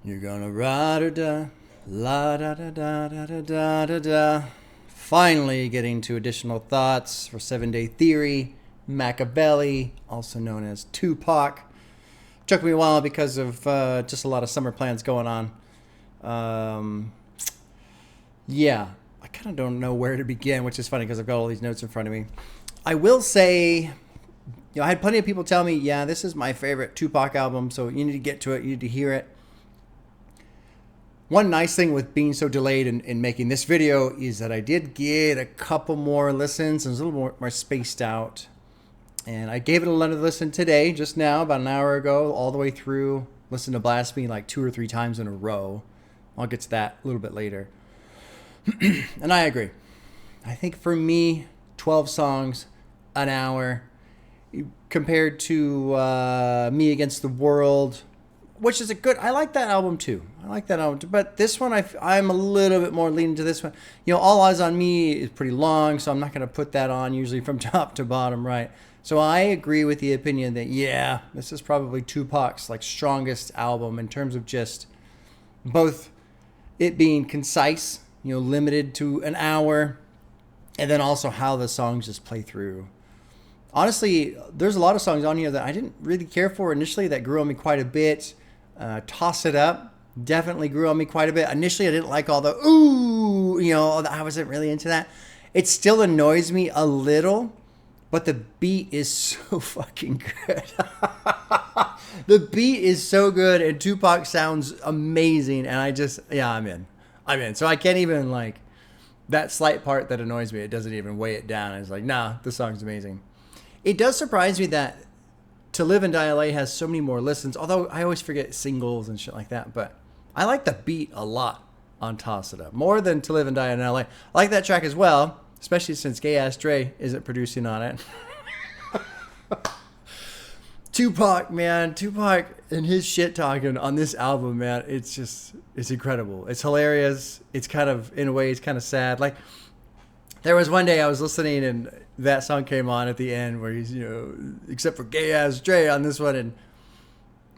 You're gonna ride or die. La da da da da da da da da. Finally getting to additional thoughts for 7-Day Theory, Makaveli, also known as Tupac. Took me a while because of just a lot of summer plans going on. Yeah, I kind of don't know where to begin, which is funny because I've got all these notes in front of me. I will say, I had plenty of people tell me, yeah, this is my favorite Tupac album, so you need to get to it, you need to hear it. One nice thing with being so delayed in making this video is that I did get a couple more listens and it was a little more spaced out. And I gave it another listen today, just now, about an hour ago, all the way through. Listened to Blasphemy like 2 or 3 times in a row. I'll get to that a little bit later. And I agree. I think for me, 12 songs, an hour, compared to Me Against the World, which is a good, I like that album too. But this one, I'm a little bit more leaning to this one. All Eyes on Me is pretty long, so I'm not going to put that on usually from top to bottom, right? So I agree with the opinion that, yeah, this is probably Tupac's strongest album in terms of just both it being concise, limited to an hour, and then also how the songs just play through. Honestly, there's a lot of songs on here that I didn't really care for initially that grew on me quite a bit. Toss It Up definitely grew on me quite a bit. Initially, I didn't like all the ooh, I wasn't really into that. It still annoys me a little, but the beat is so fucking good. The beat is so good, and Tupac sounds amazing, and I'm in. So I can't even, that slight part that annoys me, it doesn't even weigh it down. It's like, nah, this song's amazing. It does surprise me that To Live and Die LA has so many more listens, although I always forget singles and shit like that, but I like the beat a lot on Toss It Up, more than To Live and Die in LA. I like that track as well, especially since Gay Ass Dre isn't producing on it. Tupac and his shit talking on this album, man, it's incredible. It's hilarious. It's kind of, in a way, it's kind of sad. There was one day I was listening and that song came on at the end where he's, except for Gay Ass Dre on this one. And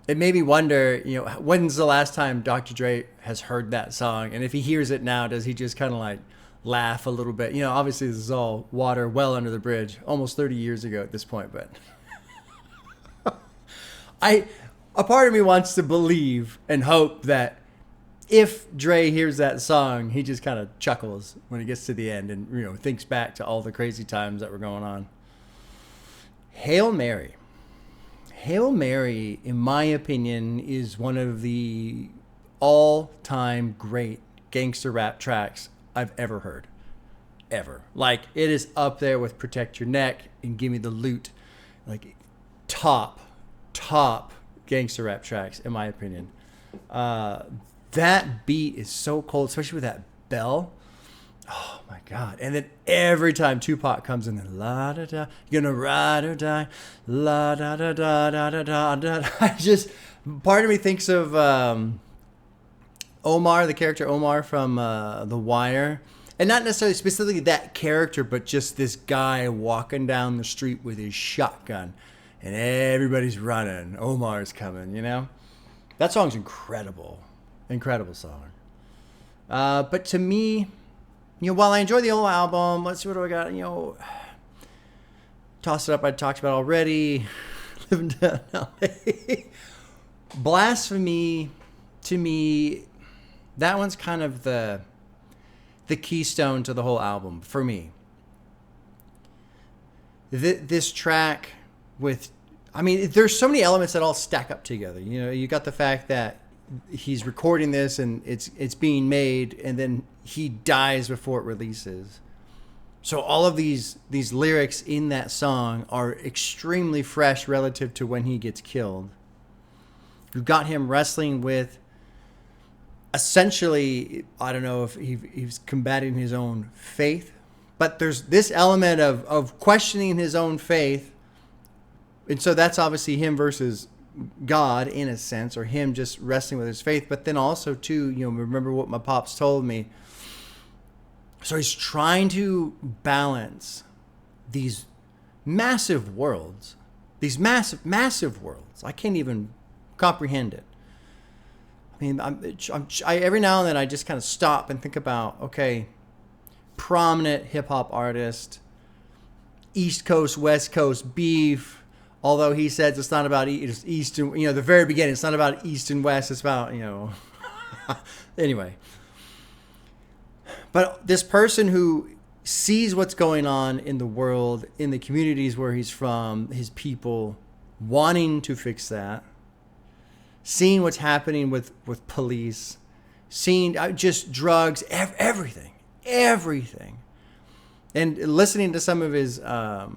it made me wonder, when's the last time Dr. Dre has heard that song? And if he hears it now, does he just kind of laugh a little bit? Obviously this is all water well under the bridge, almost 30 years ago at this point, but a part of me wants to believe and hope that if Dre hears that song, he just kind of chuckles when he gets to the end and, thinks back to all the crazy times that were going on. Hail Mary. Hail Mary, in my opinion, is one of the all-time great gangster rap tracks I've ever heard. Ever. It is up there with Protect Your Neck and Gimme the Loot. Top gangster rap tracks, in my opinion. That beat is so cold, especially with that bell. Oh my God. And then every time Tupac comes in, then la da da, you're gonna ride or die, la da da da da da da da. Part of me thinks of Omar, the character Omar from The Wire. And not necessarily specifically that character, but just this guy walking down the street with his shotgun. And everybody's running. Omar's coming, That song's incredible. Incredible song. But to me, while I enjoy the whole album, let's see what do I got. Toss It Up, I talked about already. Living Down LA. Blasphemy, to me, that one's kind of the keystone to the whole album for me. This track there's so many elements that all stack up together. You got the fact that he's recording this and it's being made, and then he dies before it releases. So all of these lyrics in that song are extremely fresh relative to when he gets killed. You've got him wrestling with, essentially, I don't know if he's combating his own faith, but there's this element of questioning his own faith. And so that's obviously him versus God in a sense, or him just wrestling with his faith. But then also too, remember what my pops told me. So he's trying to balance these massive worlds, these massive worlds. I can't even comprehend it. mean, every now and then I just kind of stop and think about, okay, prominent hip hop artist, East Coast, West Coast beef. Although he says it's not about East and, the very beginning, it's not about East and West. It's about, anyway. But this person who sees what's going on in the world, in the communities where he's from, his people, wanting to fix that, seeing what's happening with police, seeing just drugs, everything. And listening to some of his, I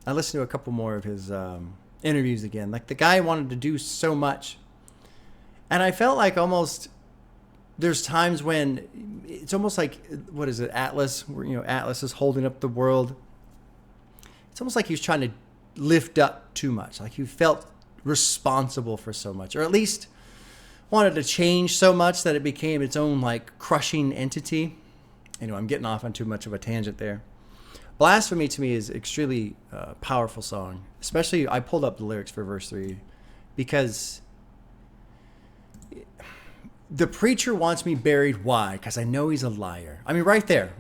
listened to a couple more of his interviews again. Like, the guy wanted to do so much. And I felt like almost there's times when it's almost like, what is it, Atlas, where, Atlas is holding up the world. It's almost like he was trying to lift up too much. Like, he felt responsible for so much, or at least wanted to change so much that it became its own, like, crushing entity. Anyway, I'm getting off on too much of a tangent there. Blasphemy to me is extremely powerful song. Especially, I pulled up the lyrics for verse 3 because the preacher wants me buried. Why? Because I know he's a liar. I mean, right there.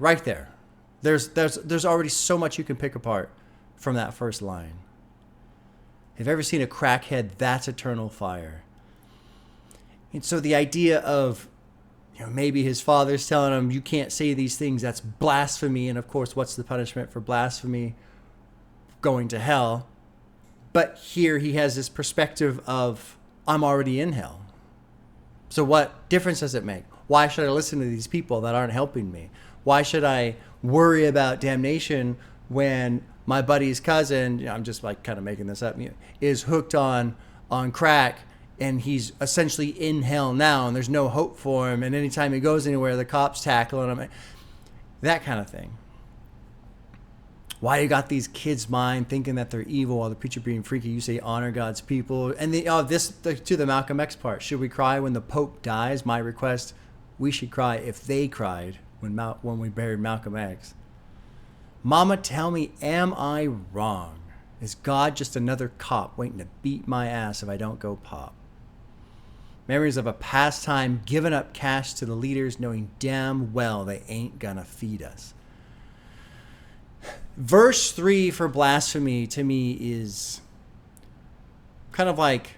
There's already so much you can pick apart from that first line. Have you ever seen a crackhead? That's eternal fire. And so the idea of, maybe his father's telling him, you can't say these things, that's blasphemy. And of course, what's the punishment for blasphemy? Going to hell. But here he has this perspective of, I'm already in hell. So what difference does it make? Why should I listen to these people that aren't helping me? Why should I worry about damnation when my buddy's cousin, I'm just like kind of making this up, is hooked on crack, and he's essentially in hell now, and there's no hope for him, and anytime he goes anywhere, the cops tackling him, that kind of thing. Why you got these kids' mind thinking that they're evil while the preacher being freaky? You say honor God's people, and to the Malcolm X part. Should we cry when the Pope dies? My request: we should cry if they cried when we buried Malcolm X. Mama, tell me, am I wrong? Is God just another cop waiting to beat my ass if I don't go pop? Memories of a past time giving up cash to the leaders, knowing damn well they ain't gonna feed us. Verse 3 for Blasphemy to me is kind of like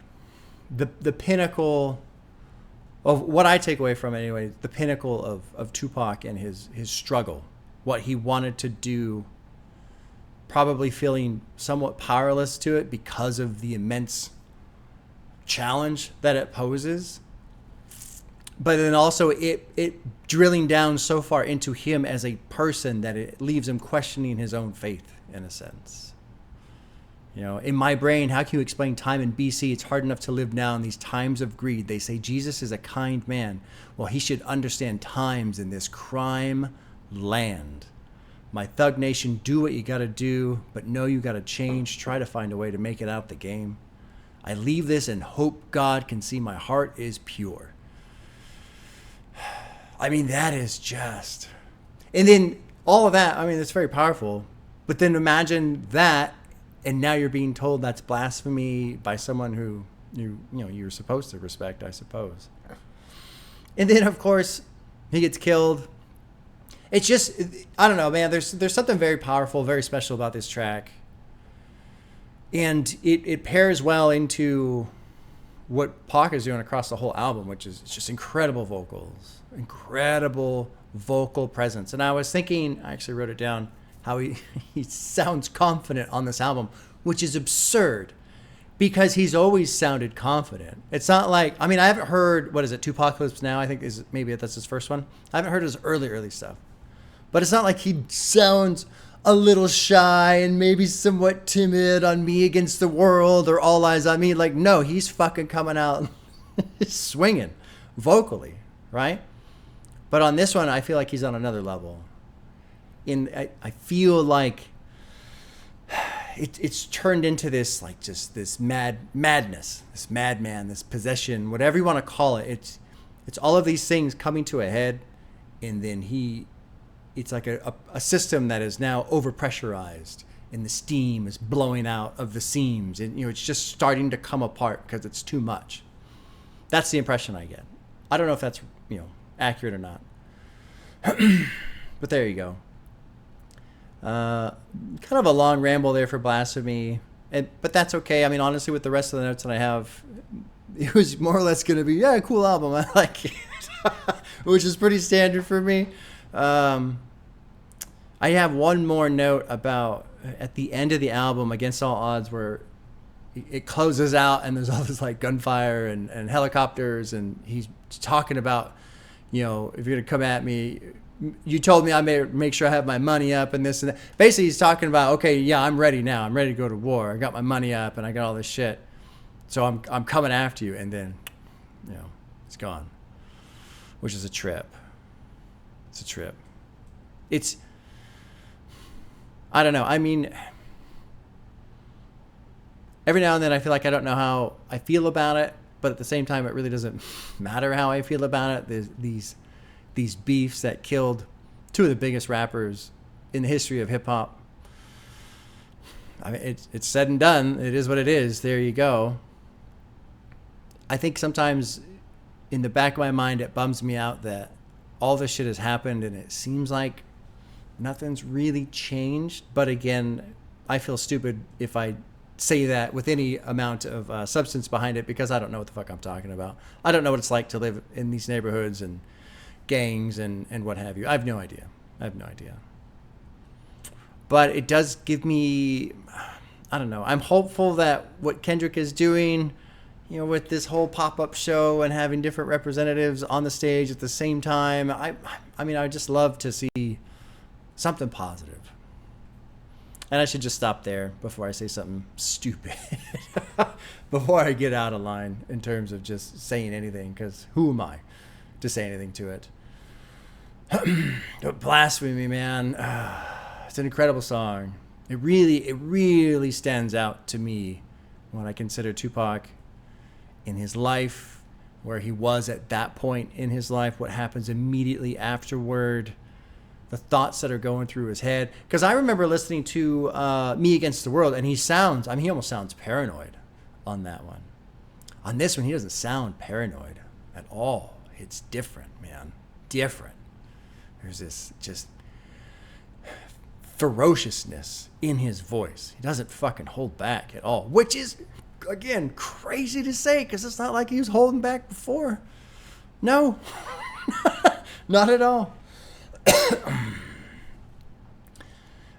the pinnacle of what I take away from it anyway, the pinnacle of Tupac and his struggle, what he wanted to do, probably feeling somewhat powerless to it because of the immense challenge that it poses. But then also it drilling down so far into him as a person that it leaves him questioning his own faith in a sense. In my brain, how can you explain time in BC? It's hard enough to live now in these times of greed. They say Jesus is a kind man. Well, he should understand times in this crime land. My thug nation, do what you got to do, but know you got to change. Try to find a way to make it out the game. I leave this and hope God can see my heart is pure. I mean, that is just... And then all of that, I mean, it's very powerful. But then imagine that, and now you're being told that's blasphemy by someone who you're supposed to respect, I suppose. And then, of course, he gets killed. It's just, I don't know, man. There's something very powerful, very special about this track. And it pairs well into what Pac is doing across the whole album, which is just incredible vocals, incredible vocal presence. And I was thinking, I actually wrote it down, how he sounds confident on this album, which is absurd because he's always sounded confident. It's not like, I mean, I haven't heard, what is it, Tupacalypse Now, I think maybe that's his first one. I haven't heard his early stuff. But it's not like he sounds a little shy and maybe somewhat timid on Me Against the World or All Eyes on Me. Like, no, he's fucking coming out swinging vocally, right? But on this one, I feel like he's on another level. I feel like it's turned into this, like, just this madness, this madman, this possession, whatever you want to call it. It's all of these things coming to a head, and then it's like a system that is now overpressurized, and the steam is blowing out of the seams, and it's just starting to come apart because it's too much. That's the impression I get. I don't know if that's, accurate or not. But there you go. Kind of a long ramble there for Blasphemy. But that's okay. I mean, honestly, with the rest of the notes that I have, it was more or less going to be, yeah, cool album. I like it. Which is pretty standard for me. I have one more note about at the end of the album, Against All Odds, where it closes out and there's all this like gunfire and helicopters, and he's talking about, if you're going to come at me, you told me I may make sure I have my money up and this and that. Basically, he's talking about, okay, yeah, I'm ready now. I'm ready to go to war. I got my money up and I got all this shit. So I'm coming after you. And then, it's gone, which is a trip. It's a trip. I don't know. I mean, every now and then I feel like I don't know how I feel about it, but at the same time, it really doesn't matter how I feel about it. There's these beefs that killed two of the biggest rappers in the history of hip hop. I mean, it's said and done. It is what it is. There you go. I think sometimes in the back of my mind, it bums me out that all this shit has happened and it seems like nothing's really changed. But again, I feel stupid if I say that with any amount of substance behind it, because I don't know what the fuck I'm talking about. I don't know what it's like to live in these neighborhoods and gangs and what have you. I have no idea. But it does give me, I don't know. I'm hopeful that what Kendrick is doing, with this whole pop-up show and having different representatives on the stage at the same time, I mean, I would just love to see something positive. And I should just stop there before I say something stupid. Before I get out of line in terms of just saying anything, because who am I to say anything to it? Blasphemy, man. It's an incredible song. It really stands out to me when I consider Tupac in his life, where he was at that point in his life, what happens immediately afterward, the thoughts that are going through his head. Because I remember listening to Me Against the World, and he almost sounds paranoid on that one. On this one, he doesn't sound paranoid at all. It's different, man. Different. There's this just ferociousness in his voice. He doesn't fucking hold back at all, which is, again, crazy to say, because it's not like he was holding back before. No. Not at all.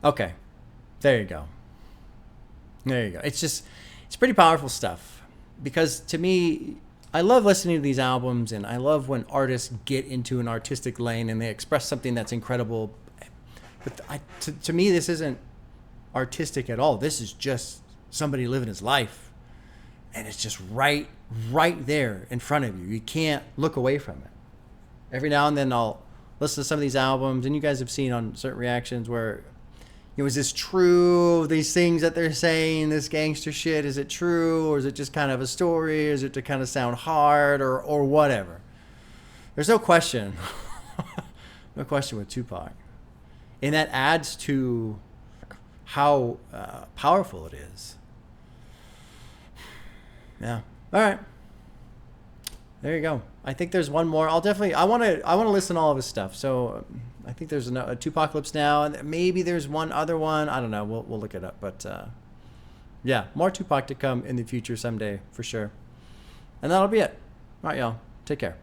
Okay. There you go. It's pretty powerful stuff, because to me, I love listening to these albums, and I love when artists get into an artistic lane and they express something that's incredible. But to me, this isn't artistic at all. This is just somebody living his life, and it's just right there in front of you. You can't look away from it. Every now and then I'll listen to some of these albums, and you guys have seen on certain reactions where, is this true? These things that they're saying, this gangster shit, is it true? Or is it just kind of a story? Is it to kind of sound hard or whatever? There's no question. No question with Tupac. And that adds to how powerful it is. Yeah. All right. There you go. I think there's one more. I want to listen to all of his stuff. So I think there's a Tupacalypse Now, and maybe there's one other one. I don't know. We'll look it up. But yeah, more Tupac to come in the future someday for sure. And that'll be it. All right, y'all. Take care.